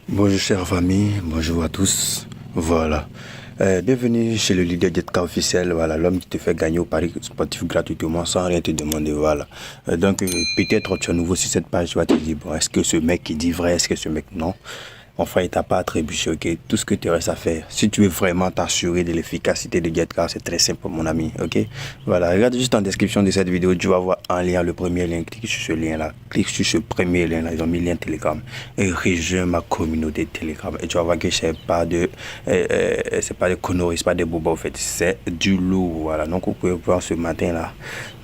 Bonjour chère famille, bonjour à tous. Voilà. Bienvenue chez le leader d'Etka officiel, voilà, l'homme qui te fait gagner au pari sportif gratuitement sans rien te demander, voilà. Peut-être tu es nouveau sur cette page, tu vas te dire, bon, est-ce que ce mec il dit vrai, est-ce que ce mec non? Enfin, il t'a pas à trébucher, ok? Tout ce que tu restes à faire, si tu veux vraiment t'assurer de l'efficacité de GetCar, c'est très simple, mon ami, ok? Voilà, regarde juste en description de cette vidéo, tu vas voir un lien, le premier lien, clique sur ce lien-là, clique sur ce premier lien-là, ils ont mis lien Telegram, et rejoins ma communauté Telegram, et tu vas voir que c'est pas de conneries, c'est pas des bobos, en fait, c'est du lourd, voilà. Donc, vous pouvez voir ce matin-là,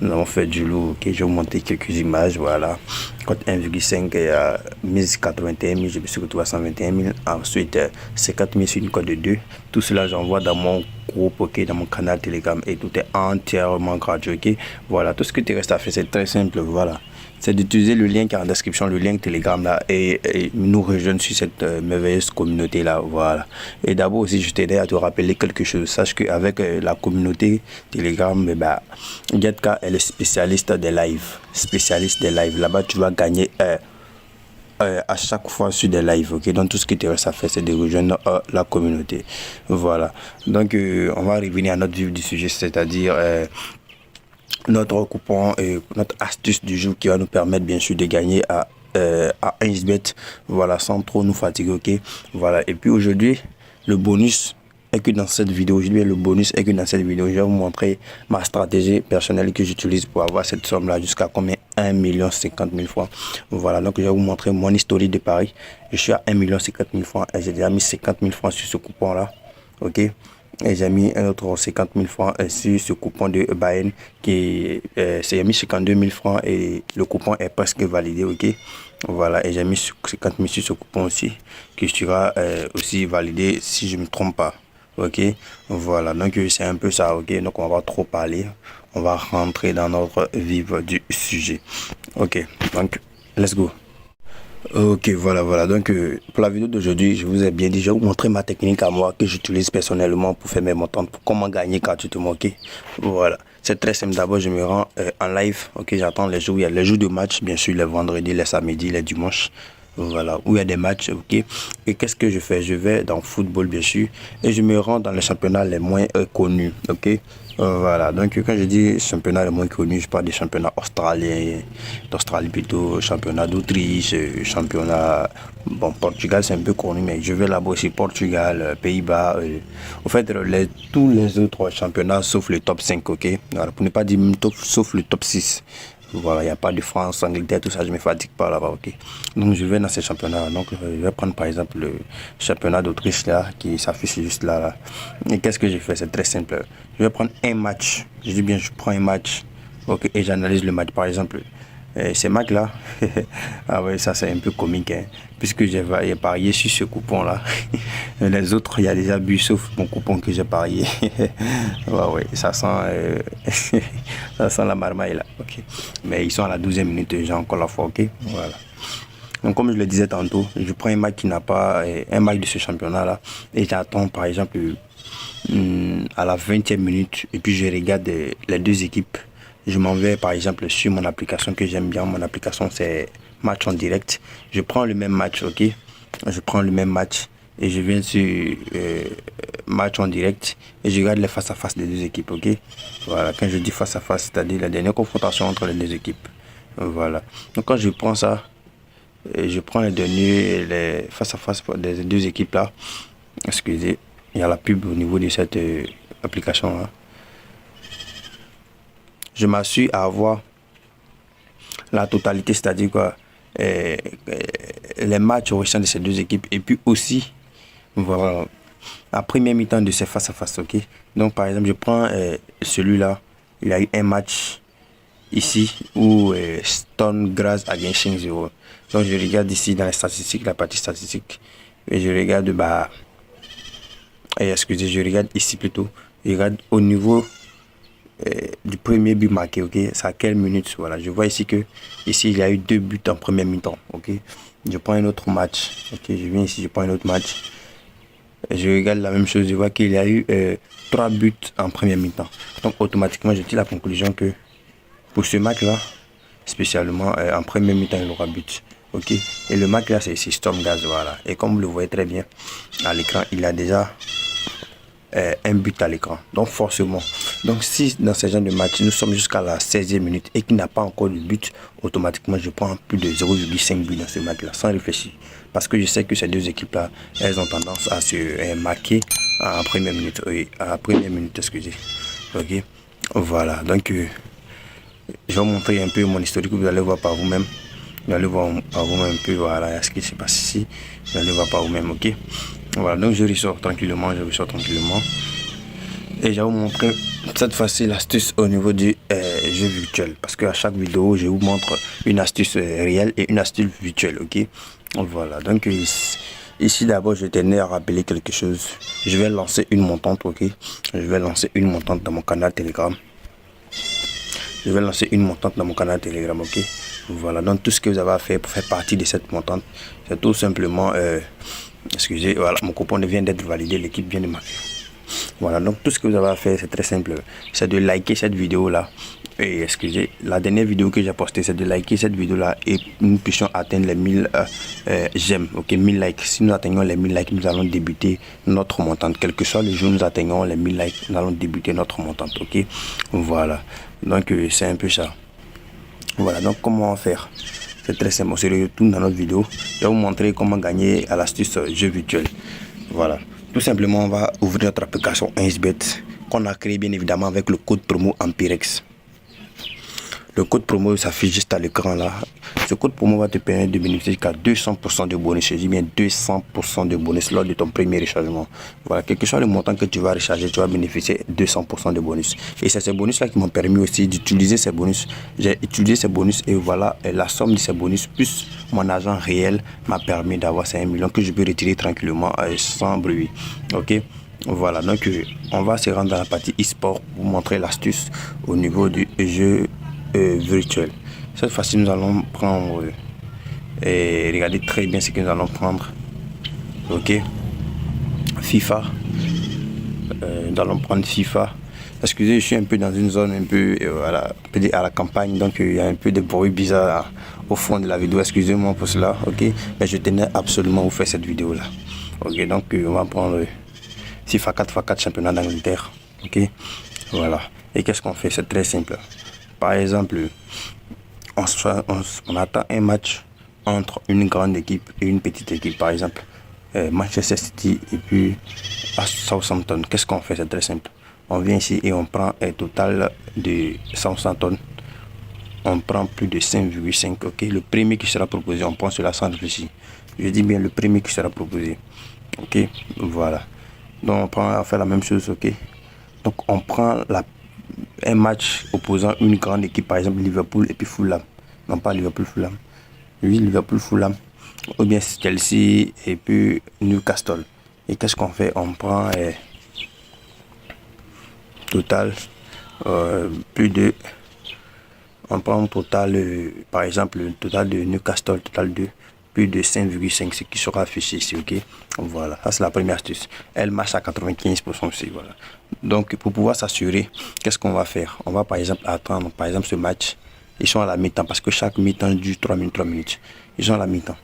nous avons fait du lourd, ok? Je vais vous montrer quelques images, voilà. Code 1,5 et 1081 000, je me suis retrouvé à 121 000. Ensuite, 50 000 sur une code de 2. Tout cela, j'envoie dans mon groupe, ok, dans mon canal Telegram et tout est entièrement gratuit, ok. Voilà, tout ce que tu restes à faire, c'est très simple, voilà. C'est d'utiliser le lien qui est en description, le lien Telegram là, et nous rejoindre sur cette merveilleuse communauté là, voilà. Et d'abord aussi, je t'aide à te rappeler quelque chose. Sache qu'avec la communauté Telegram, GetCar est le spécialiste des lives. Spécialiste des lives. Là-bas, tu vas gagner à chaque fois sur des lives, ok. Donc tout ce qui te reste à faire, c'est de rejoindre la communauté, voilà. Donc on va revenir à notre vif du sujet, c'est-à-dire notre coupon et notre astuce du jour qui va nous permettre bien sûr de gagner à 1xBet, voilà, sans trop nous fatiguer, ok. Voilà, et puis aujourd'hui le bonus est que dans cette vidéo, je vais vous montrer ma stratégie personnelle que j'utilise pour avoir cette somme là jusqu'à combien, 1 50 000 francs. Voilà, donc je vais vous montrer mon historique de paris. Je suis à 1 50 000 francs et j'ai déjà mis 50 000 francs sur ce coupon là, ok. Et j'ai mis un autre 50 000 francs sur ce coupon de Bayern qui c'est mis 52 000 francs et le coupon est presque validé, ok. Voilà, et j'ai mis 50 000 sur ce coupon aussi qui sera aussi validé si je ne me trompe pas, ok. Voilà, donc c'est un peu ça, ok. Donc on va pas trop parler, on va rentrer dans notre vif du sujet, ok. Donc let's go. Ok, voilà. Donc, pour la vidéo d'aujourd'hui, je vous ai bien dit, je vais vous montrer ma technique à moi que j'utilise personnellement pour faire mes montants, pour comment gagner gratuitement, ok. Voilà, c'est très simple. D'abord, je me rends en live, ok. J'attends les jours, il y a les jours de match, bien sûr, les vendredis, les samedis, les dimanches. Voilà, où il y a des matchs, ok. Et qu'est-ce que je fais? Je vais dans le football, bien sûr, et je me rends dans les championnats les moins connus, ok. Voilà, donc quand je dis championnat les moins connus, je parle des championnats australiens, d'Australie plutôt, championnat d'Autriche, championnat, bon, Portugal c'est un peu connu, mais je vais là-bas aussi, Portugal, Pays-Bas, en fait, tous les autres championnats sauf le top 5, ok. Voilà, pour ne pas dire top, sauf le top 6. Voilà, il n'y a pas de France, Angleterre, tout ça, je ne me fatigue pas là-bas, ok. Donc je vais dans ces championnats. Donc je vais prendre par exemple le championnat d'Autriche là, qui s'affiche juste là. Et qu'est-ce que j'ai fait? C'est très simple. Je vais prendre un match. Je dis bien, je prends un match, ok, et j'analyse le match. Par exemple, ces matchs là, ah ouais, ça c'est un peu comique, hein, puisque j'ai parié sur ce coupon là. Les autres, il y a déjà bu, sauf mon coupon que j'ai parié. Ouais, ça sent, ça sent la marmaille là, ok. Mais ils sont à la 12e minute, j'ai encore la foi, ok. Voilà. Donc comme je le disais tantôt, je prends un match qui n'a pas, un match de ce championnat là, et j'attends par exemple à la 20e minute, et puis je regarde les deux équipes. Je m'en vais par exemple sur mon application que j'aime bien. Mon application c'est Match en direct. Je prends le même match, ok. Je prends le même match et je viens sur Match en direct et je regarde les face à face des deux équipes, ok. Voilà, quand je dis face à face, c'est-à-dire la dernière confrontation entre les deux équipes. Voilà. Donc quand je prends ça, je prends les face à face des deux équipes là. Excusez, il y a la pub au niveau de cette application là. Je m'assure à avoir la totalité, c'est-à-dire quoi, les matchs au sein de ces deux équipes et puis aussi, voilà, la première mi-temps de ces face-à-face, ok. Donc par exemple, je prends celui-là, il y a eu un match ici où Stone Grass a gagné 5-0. Donc je regarde ici dans les statistiques, la partie statistique, et je regarde, excusez, je regarde ici plutôt, je regarde au niveau du premier but marqué, ok, c'est à quelle minute? Voilà, je vois ici que ici il y a eu 2 buts en première mi-temps, ok. Je prends un autre match, ok, je viens ici, je prends un autre match, je regarde la même chose, je vois qu'il y a eu 3 buts en première mi-temps. Donc automatiquement je tire la conclusion que pour ce match là spécialement en première mi-temps il aura but. ok. Et le match là, c'est Stormgaz, voilà. Et comme vous le voyez très bien à l'écran, il a déjà un but à l'écran. Donc forcément, donc si dans ce genre de match, nous sommes jusqu'à la 16e minute et qu'il n'a pas encore de but, automatiquement, je prends plus de 0,5 but dans ce match-là, sans réfléchir. Parce que je sais que ces deux équipes-là, elles ont tendance à se marquer en première minute, excusez. Ok, voilà. Donc, je vais vous montrer un peu mon historique, vous allez voir par vous-même. Vous allez voir par vous-même un peu, voilà, ce qui se passe ici. Vous allez voir par vous-même, ok. Voilà, donc je ressors tranquillement, et je vais vous montrer cette fois-ci l'astuce au niveau du jeu virtuel, parce que à chaque vidéo je vous montre une astuce réelle et une astuce virtuelle, ok. Voilà, donc ici d'abord je tenais à rappeler quelque chose. Je vais lancer une montante, ok. Je vais lancer une montante dans mon canal Telegram. Ok. Voilà, donc tout ce que vous avez à faire pour faire partie de cette montante, c'est tout simplement excusez, voilà, mon coupon vient d'être validé, l'équipe vient de marquer. Voilà, donc tout ce que vous avez à faire, c'est très simple, c'est de liker cette vidéo là. Et excusez, la dernière vidéo que j'ai postée, c'est de liker cette vidéo là et nous puissions atteindre les 1000 j'aime, ok, 1000 likes. Si nous atteignons les 1000 likes, nous allons débuter notre montante. Quel que soit le jour, nous atteignons les 1000 likes, nous allons débuter notre montante, ok. Voilà, donc c'est un peu ça. Voilà, donc comment faire? C'est très simple, on se retourne dans notre vidéo. Je vais vous montrer comment gagner à l'astuce jeu virtuel. Voilà, tout simplement on va ouvrir notre application 1xBet qu'on a créé bien évidemment avec le code promo Ampirex. Le code promo s'affiche juste à l'écran là. Ce code promo va te permettre de bénéficier jusqu'à 200% de bonus. Je dis bien 200% de bonus lors de ton premier rechargement. Voilà, quel que soit le montant que tu vas recharger, tu vas bénéficier 200% de bonus. Et c'est ces bonus là qui m'ont permis aussi d'utiliser ces bonus. J'ai utilisé ces bonus et voilà, la somme de ces bonus plus mon argent réel m'a permis d'avoir ces 1 million que je peux retirer tranquillement sans bruit. Ok. Voilà, donc on va se rendre dans la partie e-sport pour vous montrer l'astuce au niveau du jeu virtuel. Cette fois-ci, nous allons prendre et regardez très bien ce que nous allons prendre. Ok, FIFA. Nous allons prendre FIFA. Excusez, je suis un peu dans une zone un peu voilà, à la campagne, donc il y a un peu de bruit bizarre au fond de la vidéo. Excusez-moi pour cela, ok. Mais je tenais absolument à vous faire cette vidéo là. Ok, donc on va prendre FIFA 4x4 championnat d'Angleterre. Ok, voilà. Et qu'est-ce qu'on fait? C'est très simple. Par exemple, on attend un match entre une grande équipe et une petite équipe. Par exemple, Manchester City et puis à Southampton. Qu'est-ce qu'on fait? C'est très simple. On vient ici et on prend un total de Southampton. On prend plus de 5,5. Ok, le premier qui sera proposé, on prend cela sans réfléchir. Je dis bien le premier qui sera proposé. Ok, voilà. Donc on prend à faire la même chose. Ok, donc on prend un match opposant une grande équipe, par exemple Liverpool et puis Fulham. Non, pas Liverpool, Fulham. Oui, Liverpool, Fulham. Ou bien Chelsea et puis Newcastle. Et qu'est-ce qu'on fait? On prend total plus de. On prend un total, par exemple, le total de Newcastle, total de plus de 5,5, ce qui sera affiché ici, ok. Voilà, ça c'est la première astuce. Elle marche à 95% aussi, voilà. Donc pour pouvoir s'assurer, qu'est-ce qu'on va faire? On va par exemple attendre, par exemple ce match, ils sont à la mi-temps, parce que chaque mi-temps dure 3 minutes. Ils sont à la mi-temps.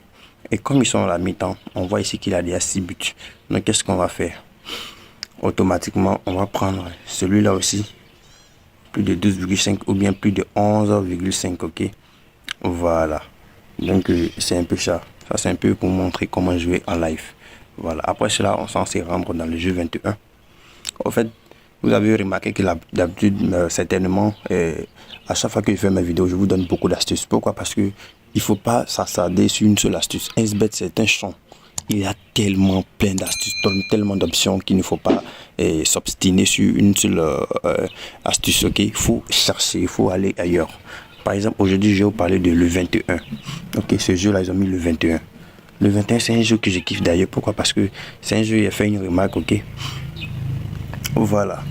Et comme ils sont à la mi-temps, on voit ici qu'il a déjà 6 buts. Donc qu'est-ce qu'on va faire? Automatiquement, on va prendre celui-là aussi, plus de 12,5 ou bien plus de 11,5, ok. Voilà. Donc c'est un peu ça. Ça c'est un peu pour montrer comment jouer en live. Voilà. Après cela, on s'en sait rendre dans le jeu 21. En fait, vous avez remarqué que d'habitude, certainement, à chaque fois que je fais mes vidéos, je vous donne beaucoup d'astuces. Pourquoi? Parce que il faut pas s'attarder sur une seule astuce. 1xBet, c'est un champ. Il y a tellement plein d'astuces, tellement d'options qu'il ne faut pas s'obstiner sur une seule astuce. Ok, il faut chercher, il faut aller ailleurs. Par exemple, aujourd'hui, je vais vous parler de le 21. Ok, ce jeu-là, ils ont mis le 21. Le 21, c'est un jeu que je kiffe d'ailleurs. Pourquoi? Parce que c'est un jeu, il a fait une remarque, ok. Voilà.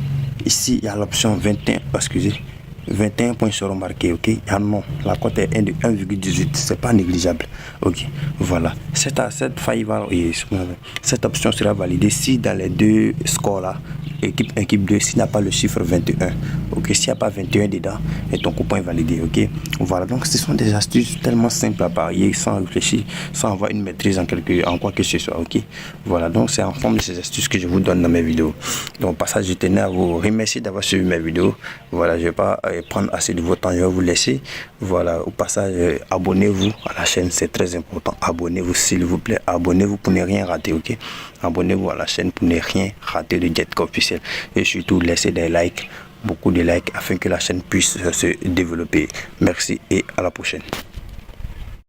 Ici, il y a l'option 21, excusez. 21 points seront marqués, ok. Ah non, la cote est de 1,18, c'est pas négligeable. Ok, voilà. cette faille va, cette option sera validée si dans les deux scores là, équipe 1, équipe 2, s'il n'a pas le chiffre 21. Ok, s'il n'y a pas 21 dedans, et ton coupon est validé. Ok, voilà. Donc, ce sont des astuces tellement simples à parier, sans réfléchir, sans avoir une maîtrise en quoi que ce soit. Ok, voilà. Donc, c'est en forme de ces astuces que je vous donne dans mes vidéos. Donc, au passage, je tenais à vous remercier d'avoir suivi mes vidéos. Voilà, je ne vais pas prendre assez de votre temps, je vais vous laisser. Voilà, au passage, abonnez-vous à la chaîne, c'est très important. Abonnez-vous, s'il vous plaît. Abonnez-vous pour ne rien rater. Ok, abonnez-vous à la chaîne pour ne rien rater de Jetka officiel. Et surtout, laissez des likes, beaucoup de likes, afin que la chaîne puisse se développer. Merci et à la prochaine.